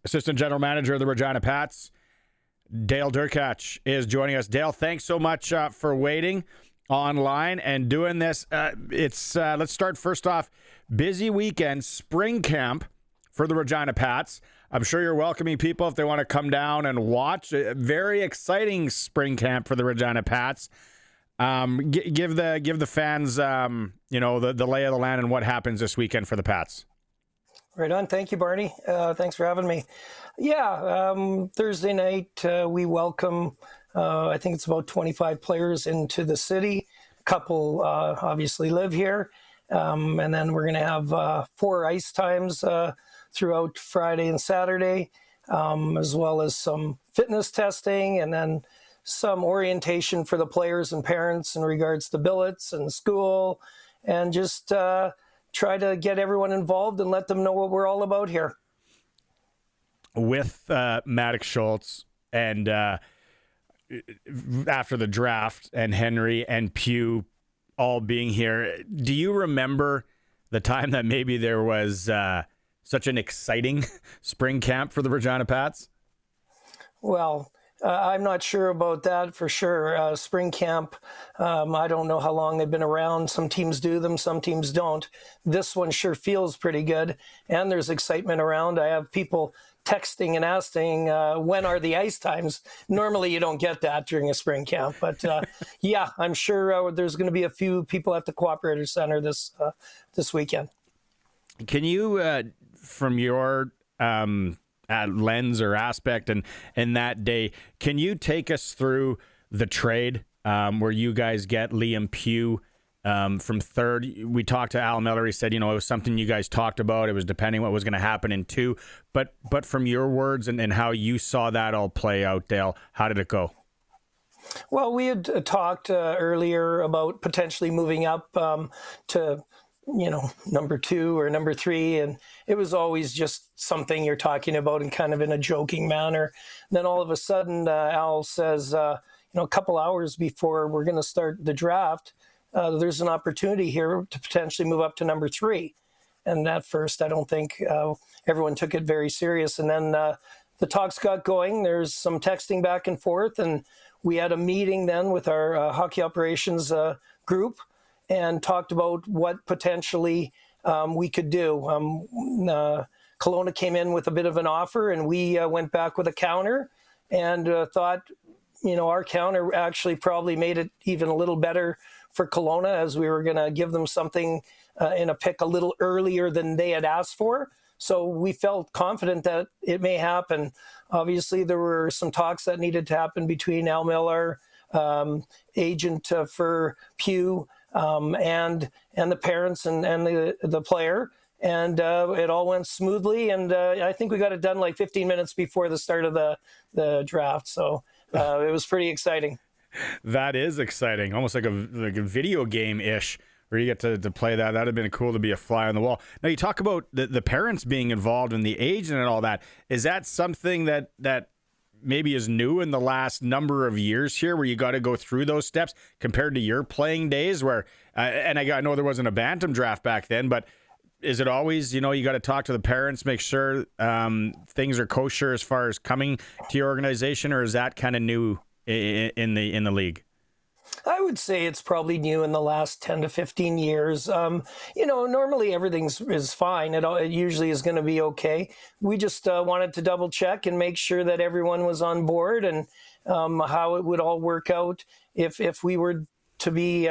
Assistant General Manager of the Regina Pats, Dale Derkatch, is joining us. Dale, thanks so much for waiting online and doing this. Let's start first off. Busy weekend, spring camp for the Regina Pats. I'm sure you're welcoming people if they want to come down and watch. A very exciting spring camp for the Regina Pats. Give the fans, the lay of the land and what happens this weekend for the Pats. Right on. Thank you, Barney. Thanks for having me. Yeah, Thursday night we welcome, I think it's about 25 players into the city. A couple obviously live here. And then we're going to have 4 ice times throughout Friday and Saturday, as well as some fitness testing and then some orientation for the players and parents in regards to billets and school, and just try to get everyone involved and let them know what we're all about here. With Maddox Schultz and after the draft and Henry and Pugh all being here, do you remember the time that maybe there was such an exciting spring camp for the Regina Pats? Well, I'm not sure about that for sure. Spring camp, I don't know how long they've been around. Some teams do them, some teams don't. This one sure feels pretty good, and there's excitement around. I have people texting and asking, when are the ice times? Normally you don't get that during a spring camp, but yeah, I'm sure there's going to be a few people at the Cooperator Center this weekend. Can you, from your lens or aspect and that day, can you take us through the trade where you guys get Liam Pugh from third? We talked to Al Miller. He said, it was something you guys talked about. It was depending what was going to happen in 2. But from your words and how you saw that all play out, Dale, how did it go? Well, we had talked earlier about potentially moving up to number 2 or number 3. And it was always just something you're talking about and kind of in a joking manner. Then all of a sudden, Al says, a couple hours before we're going to start the draft, there's an opportunity here to potentially move up to number 3. And at first, I don't think everyone took it very serious. And then the talks got going. There's some texting back and forth. And we had a meeting then with our hockey operations group and talked about what potentially we could do. Kelowna came in with a bit of an offer, and we went back with a counter and thought, our counter actually probably made it even a little better for Kelowna, as we were going to give them something in a pick a little earlier than they had asked for. So we felt confident that it may happen. Obviously, there were some talks that needed to happen between Al Miller, agent for Pugh, and the parents and the player, and it all went smoothly. And I think we got it done like 15 minutes before the start of the draft. So it was pretty exciting. That is exciting, almost like a video game-ish, where you get to play that. That'd have been cool to be a fly on the wall. Now, you talk about the parents being involved in the agent and all that. Is that something that maybe is new in the last number of years here, where you got to go through those steps compared to your playing days where, and I know there wasn't a bantam draft back then, but is it always, you got to talk to the parents, make sure things are kosher as far as coming to your organization, or is that kind of new in the league? I would say it's probably new in the last 10 to 15 years. Normally everything is fine. It usually is going to be okay. We just wanted to double check and make sure that everyone was on board and how it would all work out if we were to be,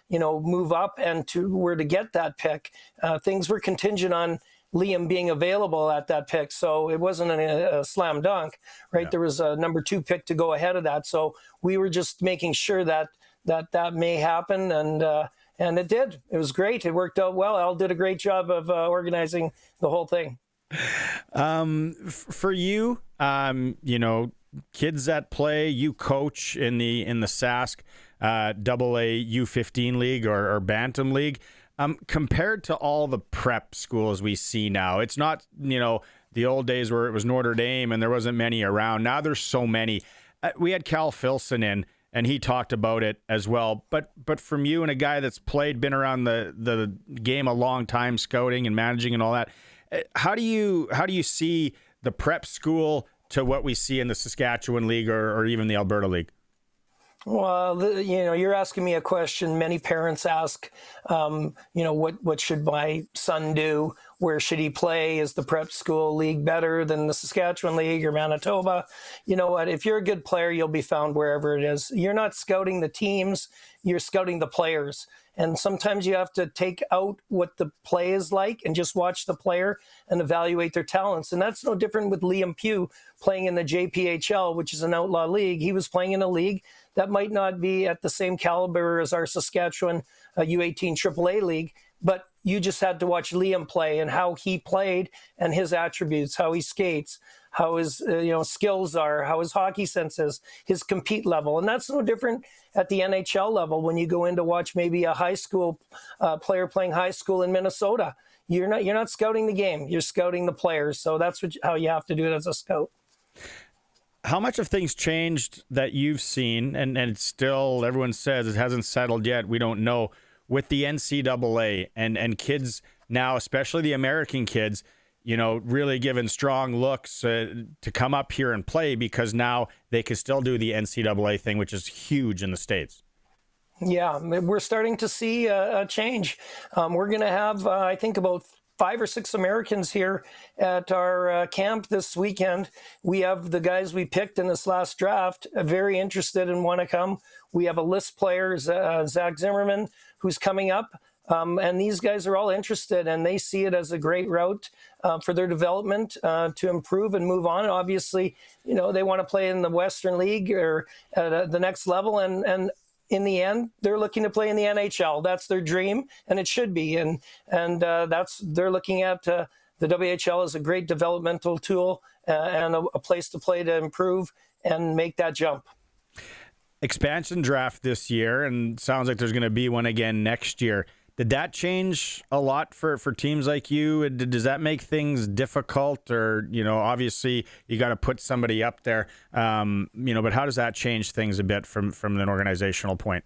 move up and were to get that pick. Things were contingent on Liam being available at that pick. So it wasn't a slam dunk, right? Yeah. There was a number 2 pick to go ahead of that. So we were just making sure that may happen. And it did. It was great. It worked out well. Al did a great job of organizing the whole thing. For you, kids that play, you coach in the Sask AA U15 league or Bantam league. Compared to all the prep schools we see now, it's not, the old days where it was Notre Dame and there wasn't many around. Now there's so many. We had Cal Filson in, and he talked about it as well. But from you and a guy that's been around the game a long time, scouting and managing and all that, how do you see the prep school to what we see in the Saskatchewan League or even the Alberta League? Well, you're asking me a question many parents ask. What should my son do? Where should he play? Is the prep school league better than the Saskatchewan League or Manitoba? You know what? If you're a good player, you'll be found wherever it is. You're not scouting the teams, you're scouting the players. And sometimes you have to take out what the play is like and just watch the player and evaluate their talents. And that's no different with Liam Pugh playing in the JPHL, which is an outlaw league. He was playing in a league that might not be at the same caliber as our Saskatchewan U18 AAA league, but you just had to watch Liam play and how he played and his attributes, how he skates, how his skills are, how his hockey sense is, his compete level. And that's no different at the NHL level when you go in to watch maybe a high school player playing high school in Minnesota. You're not scouting the game, you're scouting the players. So that's how you have to do it as a scout. How much have things changed that you've seen, and it's still, everyone says it hasn't settled yet, we don't know, with the NCAA and kids now, especially the American kids, really given strong looks to come up here and play because now they can still do the NCAA thing, which is huge in the States. Yeah, we're starting to see a change. We're going to have, I think, about 5 or 6 Americans here at our camp this weekend. We have the guys we picked in this last draft very interested and want to come. We have a list player, Zach Zimmerman, who's coming up. And these guys are all interested, and they see it as a great route for their development to improve and move on. Obviously, they want to play in the Western League or at the next level. And in the end, they're looking to play in the NHL. That's their dream, and it should be. And they're looking at the WHL as a great developmental tool and a place to play to improve and make that jump. Expansion draft this year, and sounds like there's going to be one again next year. Did that change a lot for teams like you? Does that make things difficult? Or, obviously you got to put somebody up there, but how does that change things a bit from an organizational point?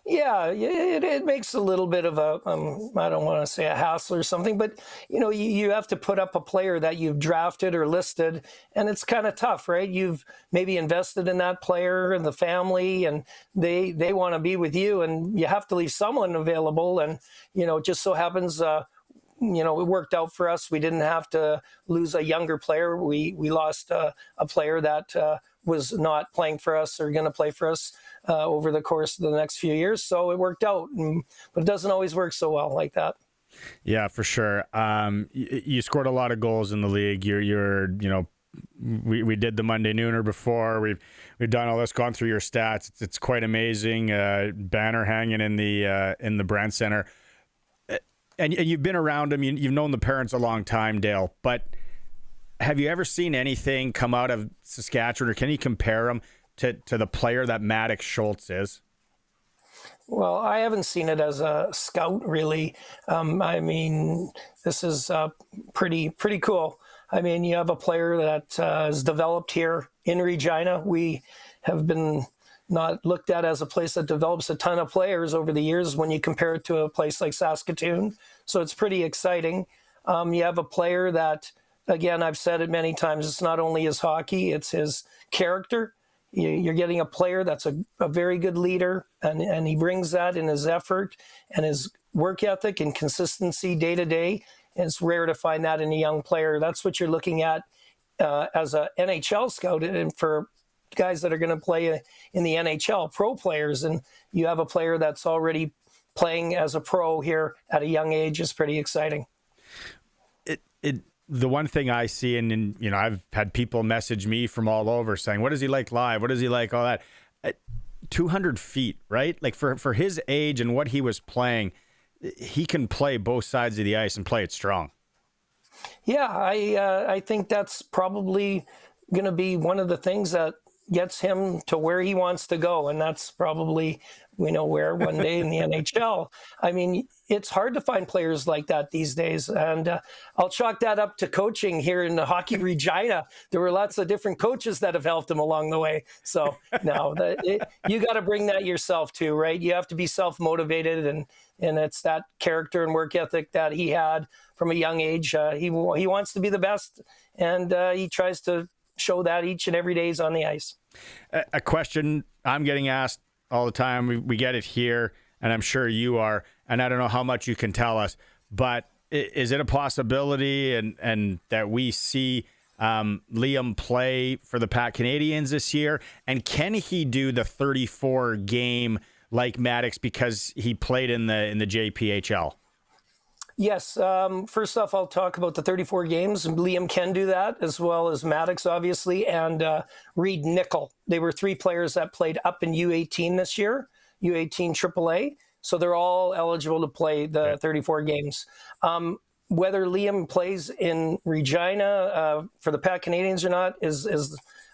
Yeah, it makes a little bit of a, I don't want to say a hassle or something, but, you have to put up a player that you've drafted or listed, and it's kind of tough, right? You've maybe invested in that player and the family, and they want to be with you, and you have to leave someone available. And, it just so happens, it worked out for us. We didn't have to lose a younger player. We lost a player that was not playing for us or going to play for us over the course of the next few years. So it worked out, but it doesn't always work so well like that. Yeah, for sure. You scored a lot of goals in the league. We did the Monday Nooner before. We've done all this, gone through your stats. It's quite amazing. Banner hanging in the Brand Center. And you've been around them. You've known the parents a long time, Dale. But have you ever seen anything come out of Saskatchewan, or can you compare them to the player that Maddox Schultz is? Well, I haven't seen it as a scout, really. This is pretty cool. You have a player that is developed here in Regina. We have been not looked at as a place that develops a ton of players over the years when you compare it to a place like Saskatoon. So it's pretty exciting. You have a player that, again, I've said it many times, it's not only his hockey, it's his character. You're getting a player that's a very good leader, and he brings that in his effort and his work ethic and consistency day to day. And it's rare to find that in a young player. That's what you're looking at as a NHL scout, and for guys that are going to play in the NHL, pro players. And you have a player that's already playing as a pro here at a young age is pretty exciting. The one thing I see, and I've had people message me from all over saying, what is he like live? What is he like? All that. 200 feet, right? Like for his age and what he was playing, he can play both sides of the ice and play it strong. Yeah, I think that's probably going to be one of the things that gets him to where he wants to go. And that's probably, where one day in the NHL. It's hard to find players like that these days. And I'll chalk that up to coaching here in the Hockey Regina. There were lots of different coaches that have helped him along the way. So no, you got to bring that yourself too, right? You have to be self-motivated, and it's that character and work ethic that he had from a young age. He wants to be the best, and he tries to show that each and every day he's on the ice. A question I'm getting asked all the time, we get it here, and I'm sure you are, and I don't know how much you can tell us, but is it a possibility and that we see Liam play for the Pat Canadians this year? And can he do the 34 game like Maddox because he played in the JPHL? Yes. First off, I'll talk about the 34 games. Liam can do that, as well as Maddox, obviously, and Reed Nickel. They were three players that played up in U18 this year, U18 AAA. So they're all eligible to play the 34 games. Whether Liam plays in Regina for the Pat Canadians or not is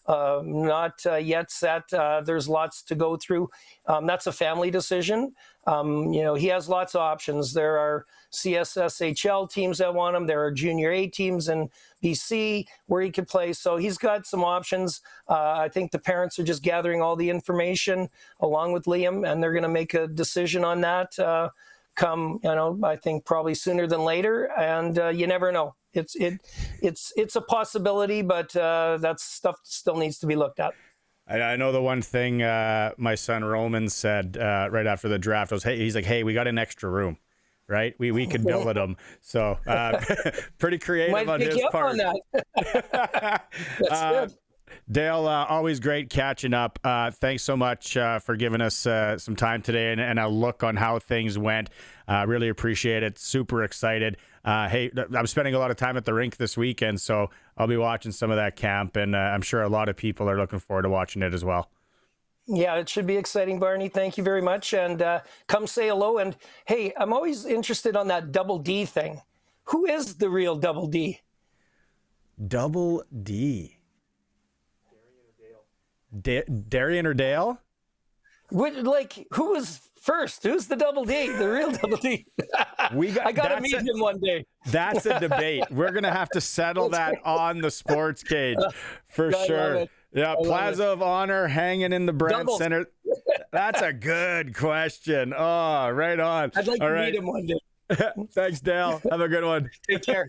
not yet set. There's lots to go through. That's a family decision. He has lots of options. There are CSSHL teams that want him. There are junior A teams in BC where he could play. So he's got some options. I think the parents are just gathering all the information along with Liam, and they're going to make a decision on that come, I think probably sooner than later. And you never know. It's a possibility, but that stuff still needs to be looked at. I know the one thing my son Roman said right after the draft was, he's like, hey, we got an extra room, right? We could build it him. So pretty creative on his part. On that. That's good. Dale, always great catching up. Thanks so much for giving us some time today and a look on how things went. Really appreciate it. Super excited. Hey, I'm spending a lot of time at the rink this weekend, so I'll be watching some of that camp, and I'm sure a lot of people are looking forward to watching it as well. Yeah, it should be exciting, Barney. Thank you very much. And come say hello. And hey, I'm always interested on that Double D thing. Who is the real Double D? Double D. Darian or Dale? Who was first? Who's the Double D? The real Double D? I got to meet him one day. That's a debate. We're going to have to settle that on the SportsCage for sure. Yeah, Plaza of Honor hanging in the Brand Center. That's a good question. Oh, right on. I'd like to meet him one day. Thanks, Dale. Have a good one. Take care.